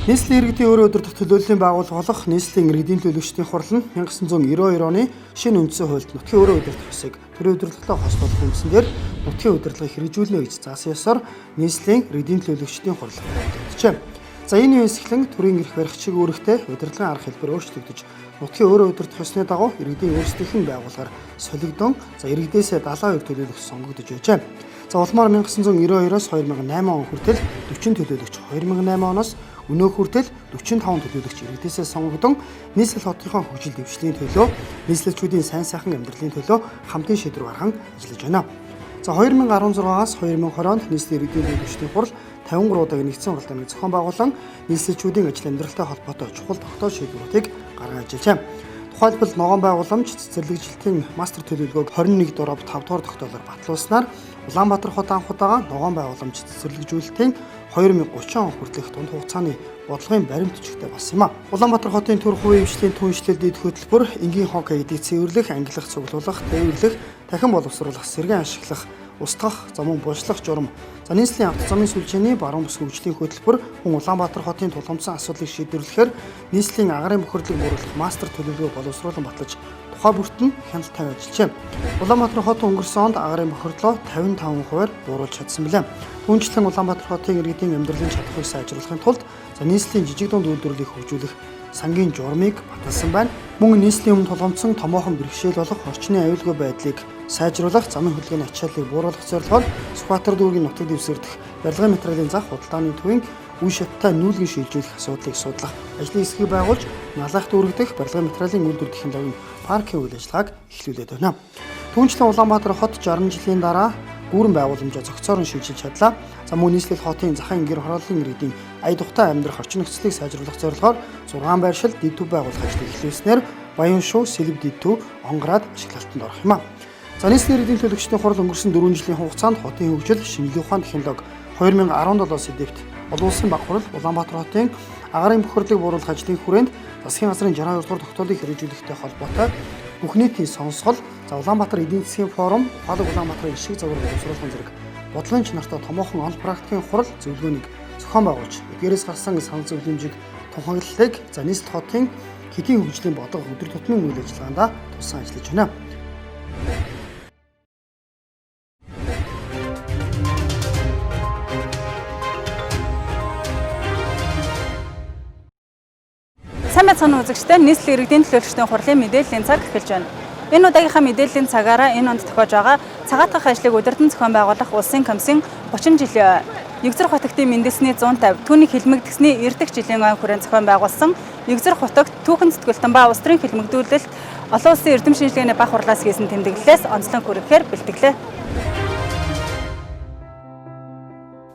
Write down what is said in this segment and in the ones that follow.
Нийслэлийн иргэдийн өөрөө удирдах төлөөллийн байгууллага болох нийслэлийн иргэдийн төлөөлөгчдийн хурал нь 1992 оны шинэ үндсэн хуульд нутгийн өөрөө удирдах ёсыг төрийн удирдлагатай хослуулах үндсэн дээр нутгийн удирдлагыг хэрэгжүүлнэ гэж заасан ёсоор нийслэлийн иргэдийн төлөөлөгчдийн хурал тогтжээ. За энэ үеэс эхлэн төрийн эрх барих чиг үүрэгтэй удирдлагын арга хэлбэр өөрчлөгдөж нутгийн өөрөө удирдах ёсны дагуу иргэдийн өөрсдийнх нь байгууллагаар солигдсон иргэдээсээ 72 төлөөлөгч сонгогдож байжээ. За улмаар 1992-оос 2008 он хүртэл 40 төлөөлөгч, 2008 оноос өнөө хүртэл 45 төлөөлөгч иргэдээсээ сонгогдсон нийслэл хотынхоо хөгжил дэвшлийн төлөө, нийслэлчүүдийн сайн сайхан амьдралын төлөө хамтын шийдвэр гарган ажиллаж байна. За 2016-аас 2020 онд нийслэлийн иргэдийн төлөөлөгчдийн хурал 53 удаагийн нэгдсэн хуралдааны зохион байгуулан нийслэлчүүдийн ажил амьдралтай холбоотой чухал тогтоол шийдвэрүүдийг гарган ажиллажээ. Тухайлбал ногоон байгууламж цэцэрлэгжилтийн мастер төлөвлөгөөг 21 дурав 5 дугаар тогтоолоор батлуулснаар Улаанбаатар хот анх удаага ногоон байгууламж цэцэрлэгжүүлэлтийн 2030 он хүртэлх дунд хугацааны бодлогын баримт бичигтэй болсон юм а. Улаанбаатар хотын төрх хувийн хвшлийн түншлэл дэд хөтөлбөр, энгийн хонх эдийг цэвэрлэх, ангилах, цуглуулах, тээвэрлэх, дахин боловсруулах, сэргээн ашиглах, устгах, за мөн бужлах журам. За нийслэлийн авто замын сүлжээний баруун бүс хөгжлийн хөтөлбөр хүн Улаанбаатар хотын тулгамдсан асуудлыг шийдвэрлэхээр нийслэлийн агарын бохирдлыг бууруулах мастер төлөвлөгөө боловсруулан батлаж тухай бүрт нь хяналт тавь ажиллажээ. Улаанбаатар хот өнгөрсөн онд агарын бохирдлоо 55%-аар бууруулж чадсан билээ. Түүнчлэн Улаанбаатар хотын иргэдийн амьдралын чадхыг сайжруулахын тулд нийслэлийн жижиг дунд үйлдвэрлэлийг хөгжүүлэх сангийн журмыг баталсан байна. Мөн нийслэлийн өмнө тулгамдсан томоохон бэрхшээл болох орчны аюулгүй байдлыг сайжруулах, замын хөдөлгөөний ачааллыг бууруулах зорилгоор Сүхбаатар дүүргийн нутаг дэвсгэрдэх барилгын материалын зах худалдааны төвийн үе шаттай нүүлгэн шилжүүлэх асуудлыг судлах ажлын хэсгийг байгуулж налах дүүргэх барилгын материалын үйлдвэр технологийн паркийн үйл ажиллагааг эхлүүлээд байна. Түүнчлэн Улаанбаатар хот 60 жилийн дараа гүүрэн байгууламжаа зохицоор нь шилжиж чадлаа. За мөн нийслэл хотын захын гэр хорооллын иргэдийн ая тухтай амьдрах орчин нөхцөлийг сайжруулах зорилгоор 6 байршил дэд төв байгуулах ажлыг эхлүүлснээр Баян шүү, Сэлэв дэд төв, Онгораад ашиглалтанд орох юм а. За нийслэлийн иргэдийн төлөөлөгчдийн хурал өнгөрсөн 4 жилийн хугацаанд хотын хөгжил, шинжилгээ ухаан технологи 2017-оос эдвэт олон улсын баг хурал Улаанбаатар хотын агарын бохирдлыг бууруулах ажлын хүрээнд засгийн газрын 62 дугаар тогтоолыг хэрэгжүүлэхтэй холбоотой бүх нийтийн сонсгол, за Улаанбаатар эдийн засгийн форум, ухаалаг Улаанбаатарын ишиг загвар боловсруулах зэрэг бодлогын чанартай томоохон он практикийн хурал зөвлөгөөнийг зохион байгуулж, эдгээрээс гарсан санал зөвлөмжийг тунхаглалыг за нийслэл хотын хэдийн хөгжлийн бодлого өдөр тутмын үйл ажиллагаанд тусан ажиллаж байна. Сайн байцгаана уу үзэгчдээ, нийслэлийн иргэдийн төлөөлөгчдийн хурлын мэдээллийн цаг эхэлж байна. Энэ удаагийнхаа мэдээллийн цагаараа энэ онд тохиож байгаа цагаатгах ажлыг удирдан зохион байгуулах улсын комиссын 30 жилийн Егзэр хотогтын мэндэлсний 150 түүнийг хилмигдэсний эрдэх жилийн ой хүрээнд зохион байгуулсан Егзэр хотогт түүхэн сэтгэлтэн ба улс төрийн хилмигдүүлэлт олон улсын эрдэм шинжилгээний баг хурлаас хийсэн тэмдэглэлээс онцлон хүрэхээр бэлтгэлээ.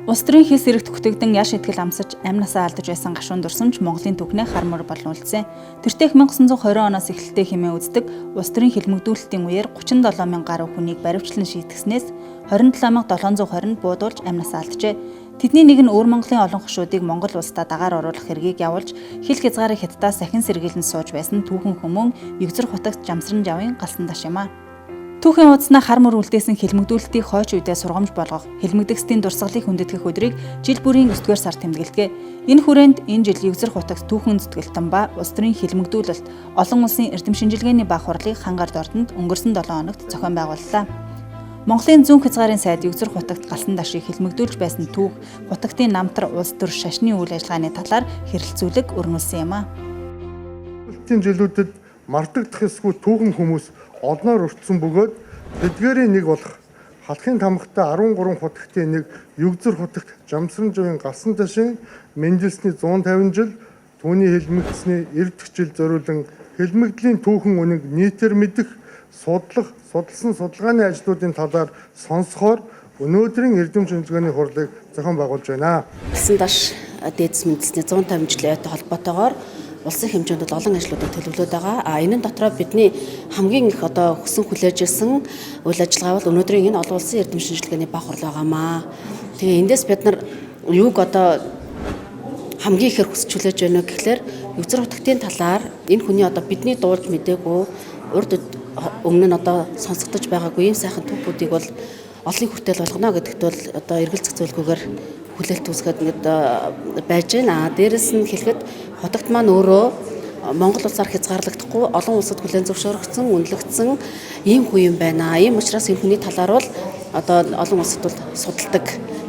Улс төрийн хис эрэгт хөтөгдөн яш итгэл амсаж амнасаа алдаж байсан гашуун дурсамж Монголын түүхнээ хармар болон үлдсэн. Тэртээ 1920 оноос эхэлтэй хэмээн үздэг улс төрийн хилмигдүүлэлтийн үеэр 37 мянган гаруй хүнийг баривчлан шийтгэснээс 27720-нд буудуулж амнасаа алджээ. Тэдний нэг нь өөр Монголын олон хошуудыг Монгол улсдаа дагаар оруулах хэргийг явуулж хил хязгаарыг Хятадаас сахин сэргийлэн сууж байсан түүхэн хүмүүн Егзэр хотогт Жамсран Жавын галсан даш юм а. Түүхийн хуудснаа хар мөр үлдээсэн хилмигдүүлэлтийг хойч үедээ сургамж болгох, хилмигдэхстийн дурсгалыг хүндэтгэх өдрийг жил бүрийн 9-р сар тэмдэглэдэг. Энэ хүрээнд энэ жил Егзэр хотогт түүхэн зүтгэлтэн ба улс төрийн хилмигдүүлэлт олон улсын эрдэм шинжилгээний баг хурлыг хангаар дордонд өнгөрсөн 7 хоногт зохион байгууллаа. Монголын зүүн хязгаарын сайд Егзэр хотогт галсан дашийг хилмигдүүлж байсан түүх, хотогтын намтар улс төр шашны үйл ажиллагааны талаар хэрэлцүүлэг өрнүүлсэн юм а. Жилүүдэд мартагдах эсгүй түүхэн хүмүүс олноор өртсөн бөгөөд тэдгээрийн нэг болох халахын тамхтай 13 хотогтын нэг Егзэр хотогт Жамсран Жавын галсан дашийн мэндэлсний 150 жил түүний хилмигдсэний 90 жил зориулан хилмигдлийн түүхэн үнэг нийтээр мэдэх судалсан судалгааны ажлуудын талаар сонсохоор өнөөдрийн эрдэм шинжилгээний хурлыг зохион байгуулж байна. Галсан даш дээдс мэндэлсний 150 жилийн холбоотойгоор улсын хэмжээнд олон ажлуудыг төлөвлөд байгаа. Энэ дотроо бидний хамгийн их хүсэн хүлээж ирсэн үйл ажиллагаа бол өнөөдрийн энэ олон улсын эрдэм шинжилгээний баг хурал байгаамаа. Тэгээ эндээс бид нар юуг хамгийн ихээр хүсч хүлээж байна гэхлээр Егзэр хотогтын талаар энэ хүний бидний дуулж мдээгүй урд өмнө нь сонсогдож байгаагүй ийм сайхан түүхүүдийг бол олонний хүртэл болгоно гэдэгт бол эргэл зэх зөвлөгөөгөр хүлээлт үүсгээд ингээд байж байна. Дээрэс нь хэлэхэд хотогт маань өөрөө Монгол улсаар хязгаарлагдахгүй олон улсад хүлээн зөвшөөрөгдсөн, үнэлэгдсэн ийм хүн юм байна. Ийм учраас энэ хүний талаар бол одоо олон улсад бол судалдаг.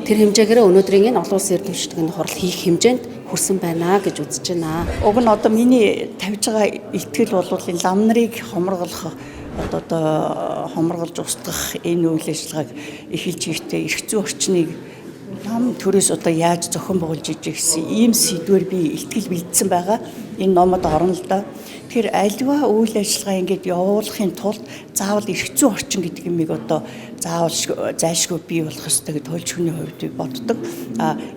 Тэр хэмжээгээр өнөөдрийн энэ олон улсын эрдэмтдийн хурал хийх хэмжээнд хүрсэн байна гэж үзэж байна. Уг нь одоо миний тавьж байгаа итгэл бол энэ лам нарыг хоморголох одоо хоморголж устгах энэ үйл ажиллагааг эхэлж ихтэй эрх зүйн орчныг нам төрөөс одоо яаж зохион байгуулж ижих гэсэн ийм сэдвээр би ихтгэл бэлдсэн байгаа. Энэ номод орно л да. Тэгэхээр альва үйл ажиллагаа ингэж явуулахын тулд заавал эрх зүйн орчин гэдэг юмыг одоо заавал зайлшгүй бий болох ёстой гэж төлж хүний хувьд би боддог.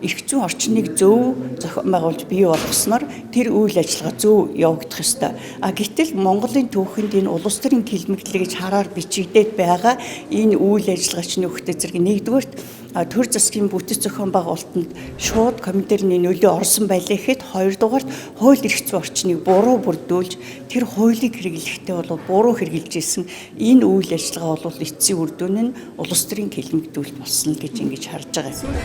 Эрх зүйн орчныг зөв зохион байгуулж бий болгосноор тэр үйл ажиллагаа зөв явагдах ёстой. Гэтэл Монголын түүхэнд энэ улс төрийн хэлмэгдлэг гэж хараар бичигдээд байгаа энэ үйл ажиллагаач нөхдөд зэрэг нэгдүгээрт төр засгийн бүтэц зохион байгуулалтанд шууд комитетний нөлөө орсон байлаа гэхэд хоёрдугаарт хууль эрх зүйн орчныг буруу бүрдүүлж тэр хуулийг хэрэглэхдээ бол буруу хэрэгжилж исэн энэ үйл ажиллагаа бол эцсийн үр дүн нь улс төрийн хэлмэгдүүлэлт болсон гэж ингэж харж байгаа юм.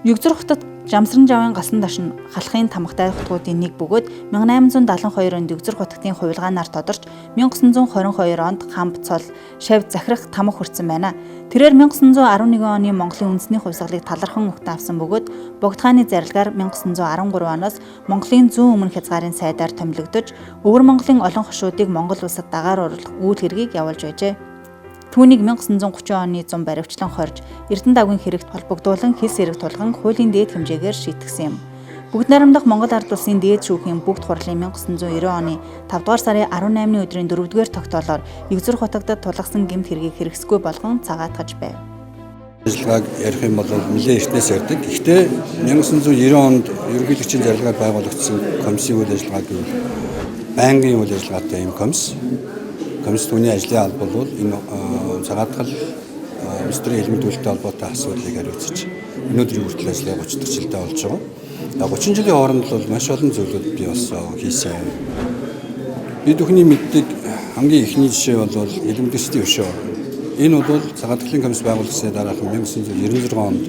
Югзур хотод Жамсран жавын галсан дашин халахын тамхтай хотгуудын нэг бөгөөд 1872 онд Югзур хотын хувилгаанаар тодорч 1922 онд хамт цол шавь захирах тамх хүрсэн байна. Тэрээр 1911 оны Монголын үндэсний хувьсгалыг талархан өгтөн авсан бөгөөд Богд хааны зарилгаар 1913 оноос Монголын зүүн өмнө хязгаарын сайдаар томилогдож, Өвөр Монголын олон хошуудыг Монгол улсад дагаар оруулах үйл хэргийг явуулж байжээ. Түүнийг 1930 оны зам баривчлан хорж, Эрдэнэ давгийн хэрэгт холбогдуулан хис хэрэг тулган хуулийн дээд хэмжээгээр шийтгсэн юм. Бүгд найрамдах Монгол ард улсын дээд шүүхийн бүгд хурлын 1990 оны 5 дугаар сарын 18-ны өдрийн 4-р тогтоолоор Югзур хотогдод тулгасан гэмт хэргийг хэрэгсэхгүй болгон цагаатгаж байв. Ажиллагааг ярих юм бол нэлээд эртнээс ярьдаг. Гэхдээ 1990 онд ерөнхийлөгчийн зарилгаар байгуулагдсан комиссийн үйл ажиллагаа гэвэл байнгын үйл ажиллагаатай юм комисс. Комиссийн ажлын алба бол энэ цагаатгал улс төрийн хэлмэгдүүлэлттэй холбоотой асуудлыг хариуцж өнөөдрийн хүртэл ажиллагаа 30 жилдээ болж байгаа. 30 жилийн хооронд бол маш олон зүйлүүд бий болсон, хийсэн. Бид бүхний мэддэг хамгийн ихний жишээ бол хэлмэгдүүлэлтийн өшөө. Энэ бол цагаатгалын комисс байгуулагдсны дараах 1996 онд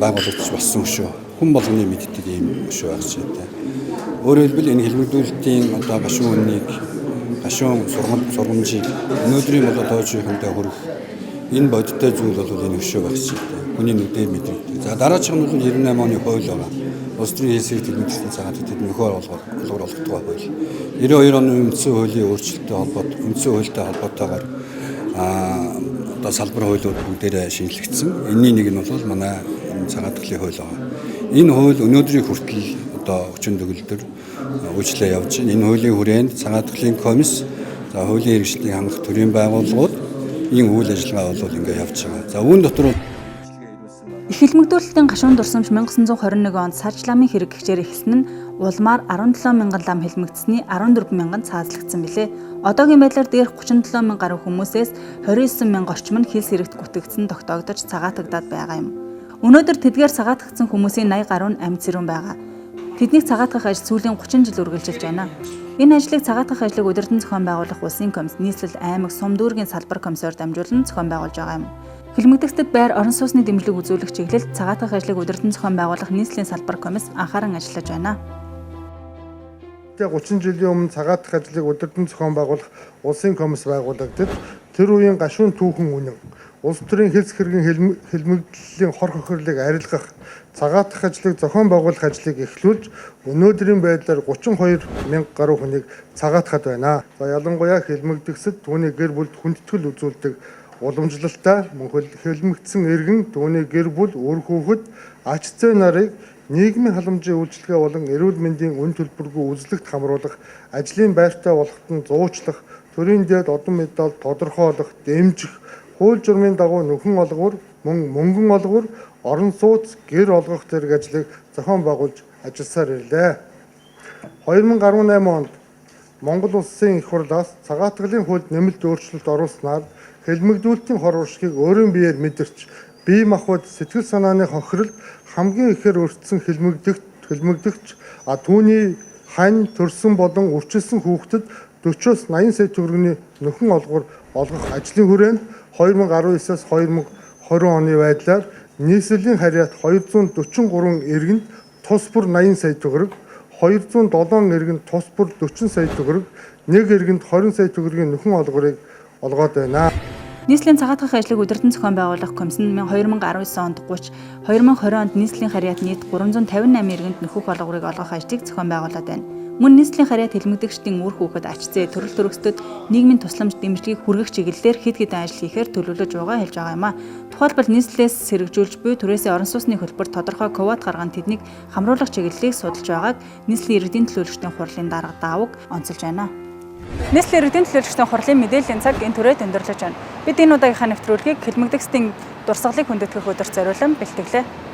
байгуулагдаж болсон өшөө. Хүн болгоны мэддэг ийм өшөө байх шийдэ. Өөрөөр хэлбэл энэ хэлмэгдүүлэлтийн одоо гашуун үннийг гашуун сургамжийг өнөөдрийн тооч үеийнхэнтэй хүрэх энэ бодиттой зүйл бол энэ өшөө байх шийдэ. Хүний нүдээр мэдэгддэг. За дараачих нь бол 98 оны хууль байгаа. Улс төрийн хэлсээр хэлмэгдсэн цагаатгад нөхөр олгодог хууль. 92 оны үндсэн хуулийн өөрчлөлттэй холбоотой үндсэн хуультай холбоотойгоор одоо салбар хуулиуд бүгдээрээ шинжлэгдсэн. Энийн нэг нь бол манай энэ цагаатгалын хууль байгаа. Энэ хууль өнөөдрийн хүртэл одоо өчигдөр төгөлдөр үйлчлээ явж байна. Энэ хуулийн хүрээнд цагаатгалын комисс, за хуулийн хэрэгжлийг хангах төрийн байгууллагууд ийм үйл ажиллагаа бол ингээд явж байгаа. За үүн дотор Их хэлмэгдүүлэлтийн гашуун дурсамж 1921 онд саржламын хэрэг гэгчээр эхэлсэн нь улмаар 17 мянган лам хэлмэгдсэний 14 мянган цаазлагдсан билээ. Одоогийн байдлаар дээрх 37 мянган гаруй хүмүүсээс 29 мянга орчим нь хилс хэрэгт бүтгэгдсэн тогтоогдож цагаатагдаад байгаа юм. Өнөөдөр тэдгээр цагаатгдсан хүмүүсийн 80 гаруй нь амьд зэрүүн байгаа. Тэднийг цагаатгах ажил сүүлийн 30 жил үргэлжилж байна. Энэ ажлыг цагаатгах ажлыг удирдан зохион байгуулах улсын комисс, нийслэл, аймаг, сум дүүргийн салбар комиссоор дамжуулан зохион байгуулж байгаа юм. Хэлмэгдэхтэд байр орон сууцны дэмжлэг үзүүлэх чиглэлд цагаатгах ажлыг удирдан зохион байгуулах нийслэлийн салбар комисс анхааран ажиллаж байна. 30 жилийн өмнө цагаатгах ажлыг удирдан зохион байгуулах улсын комисс байгуулагдав. Тэр үеийн гашуун түүхэн үнэн улс төрийн хэлс хэргийн хэлмэгдлэлийн хор хохирлыг арилгах, цагаатгах ажлыг зохион байгуулах ажлыг эхлүүлж өнөөдрийн байдлаар 32 мянга гаруй хүнийг цагаатгахад байна. За ялангуяа хэлмэгдэгсэд түүний гэр бүлд хүндэтгэл үзүүлдэг уламжлалтай хэлмэгдсэн иргэн түүний гэр бүл, үр хүүхэд, ач зээ нарыг нийгмийн халамжийн үйлчилгээ болон эрүүл мэндийн үн төлбөргүй үзлэгт хамруулах, ажлын байртай болоход нь зуучлах, төрийн дээд одон медаль тодорхойлох, дэмжих, хууль журмын дагуу нөхөн олгуур, мөнгөн олгуур, орон сууц, гэр олгох зэрэг ажлыг зохион байгуулж ажилласаар ирлээ. 2018 онд Монгол улсын их хурлаас цагаатгалын хуульд нэмэлт өөрчлөлт оруулснаар хэлмэгдүүлэлтийн хор уршигыг өөрийн биеэр мэдэрч, бие махбод сэтгэл санааны хохиролд хамгийн ихээр өртсөн хэлмэгдэгч түүний хань төрсөн болон үрчилсэн хүүхдэд 40-80 сая төгрөгийн нөхөн олгуур олгох ажлын хүрээнд 2019-с 2020 оны байдлаар нийслэлийн харьяат 243 иргэнд тус бүр 80 сая төгрөг, 207 иргэнд тус бүр 40 сая төгрөг, 1 иргэнд 20 сая төгрөгийн нөхөн олгорыг олгоод байна. Нийслэлийн цагаатгах ажлыг удирдан зохион байгуулах комиссн 2019 онд 30, 2020 онд нийслэлийн харьяат нийт 358 иргэнд нөхөх олгорыг олгох ажлыг зохион байгуулад байна. Мөн нийслэлийн харьяат хэлмэгдэгчдийн үр хүүхэд ач зээ төрөл төрөсдөд нийгмийн тусламж дэмжлэгийг хүргэх чиглэлээр хэд хэдэн ажил хийхээр төлөвлөж байгаа хэлж байгаа юм а. Тухайлбал нийслэлээс сэргэжүүлж буй түрээсээ орон сууцны хөтөлбөр тодорхой квот гарган тэднийг хамруулах чиглэлийг судалж байгааг нийслэлийн иргэдийн төлөөлөгчдийн хурлын дарга Давг онцолж байна. Нийслэлийн иргэдийн төлөөлөгчдийн хурлын мэдээллийн цаг энэ түрээд өндөрлөж байна. Бид энэ удаагийнхаа нэвтрүүлгийг хэлмэгдэгчдийн дурсгалыг хүндэтгэх өдөрт зориулан бэлтгэлээ.